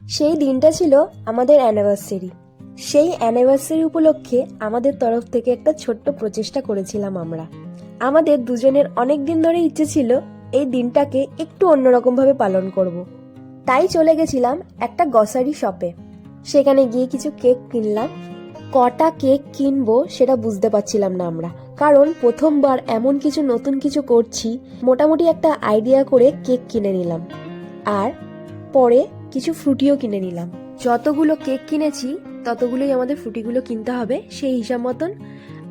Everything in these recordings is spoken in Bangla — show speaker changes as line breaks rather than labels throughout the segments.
সেই দিনটা ছিল আমাদের অ্যানিভার্সারি। সেই অ্যানিভার্সারি উপলক্ষে আমাদের তরফ থেকে একটা ছোট্ট প্রচেষ্টা করেছিলাম আমরা। আমাদের দুজনের অনেক দিন ধরে ইচ্ছে ছিল এই দিনটাকে একটু অন্যরকম ভাবে পালন করব। তাই চলে গেছিলাম একটা গ্রসারি শপে। সেখানে গিয়ে কিছু কেক কিনলাম। কটা কেক কিনবো সেটা বুঝতে পারছিলাম না আমরা, কারণ প্রথমবার এমন কিছু নতুন কিছু করছি। মোটামুটি একটা আইডিয়া করে কেক কিনে নিলাম, আর পরে কিছু ফ্রুটিও কিনে নিলাম। যতগুলো কেক কিনেছি ততগুলোই আমাদের ফ্রুটিগুলো কিনতে হবে, সেই হিসাব মতন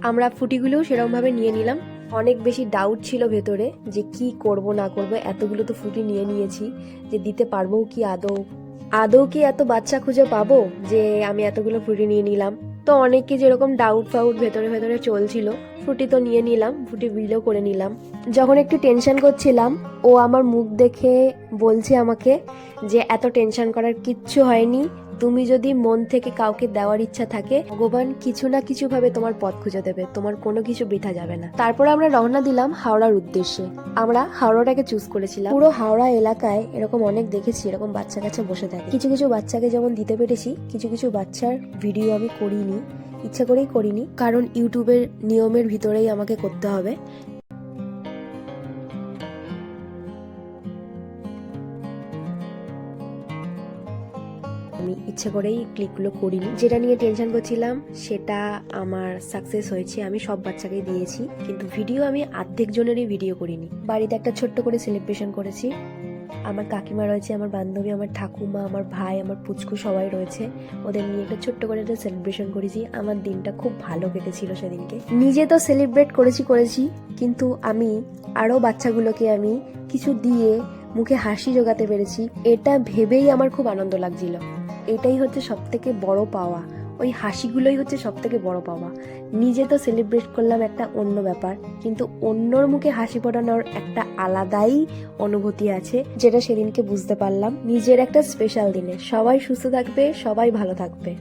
আমরা ফ্রুটিগুলোও সেরকমভাবে নিয়ে নিলাম। অনেক বেশি ডাউট ছিল ভেতরে যে কি করব না করব, এতগুলো তো ফ্রুটি নিয়ে নিয়েছি, যে দিতে পারবো কি আদৌ আদৌ কি এত বাচ্চা খুঁজে পাবো যে আমি এতগুলো ফ্রুটি নিয়ে নিলাম। তো অনেকে যেরকম ডাউট ফাউট ভেতরে ভেতরে চলছিল। ফ্রুটি তো নিয়ে নিলাম, ফ্রুটি বিলও করে নিলাম। যখন একটু টেনশন করছিলাম, ও আমার মুখ দেখে বলছে আমাকে যে এত টেনশন করার কিচ্ছু হয়নি, তুমি যদি মন থেকে কাউকে দেওয়ার ইচ্ছা থাকে, ভগবান কিছু না কিছু ভাবে তোমার পথ খুঁজে দেবে, তোমার কোনো কিছু বৃথা যাবে না। তারপর আমরা রওনা দিলাম হাওড়ার উদ্দেশ্যে। আমরা হাওড়াটাকে চুজ করেছিলাম। পুরো হাওড়া এলাকায় এরকম অনেক দেখেছি, এরকম বাচ্চা কাচ্চা বসে থাকে। কিছু কিছু বাচ্চাকে যেমন দিতে পেরেছি, কিছু কিছু বাচ্চার ভিডিও আমি করিনি, ইচ্ছা করেই করিনি, কারণ ইউটিউবের নিয়মের ভিতরেই আমাকে করতে হবে। আমি ইচ্ছে করেই ক্লিকগুলো করিনি। যেটা নিয়ে টেনশন করছিলাম সেটা আমার সাকসেস হয়েছে, আমি সব বাচ্চাকে দিয়েছি, কিন্তু ভিডিও আমি অর্ধেক জনেরই ভিডিও করিনি। বাড়িতে একটা ছোট্ট করে সেলিব্রেশন করেছি। আমার কাকিমা রয়েছে, আমার বান্ধবী, আমার ঠাকুমা, আমার ভাই, আমার পুচকু সবাই রয়েছে। ওদের নিয়ে একটা ছোট্ট করে একটা সেলিব্রেশন করেছি। আমার দিনটা খুব ভালো কেটেছিল সেদিনকে। নিজে তো সেলিব্রেট করেছি, কিন্তু আমি আরো বাচ্চাগুলোকে আমি কিছু দিয়ে মুখে হাসি জোগাতে পেরেছি, এটা ভেবেই আমার খুব আনন্দ লাগছিল। এটাই হচ্ছে সব থেকে বড় পাওয়া, ওই হাসিগুলোই হচ্ছে সব থেকে বড় পাওয়া। নিজে তো সেলিব্রেট করলাম একটা অন্য ব্যাপার, কিন্তু অন্যর মুখে হাসি ফোটানোর একটা আলাদাই অনুভূতি আছে, যেটা সেদিনকে বুঝতে পারলাম নিজের একটা স্পেশাল দিনে। সবাই সুস্থ থাকবে, সবাই ভালো থাকবে।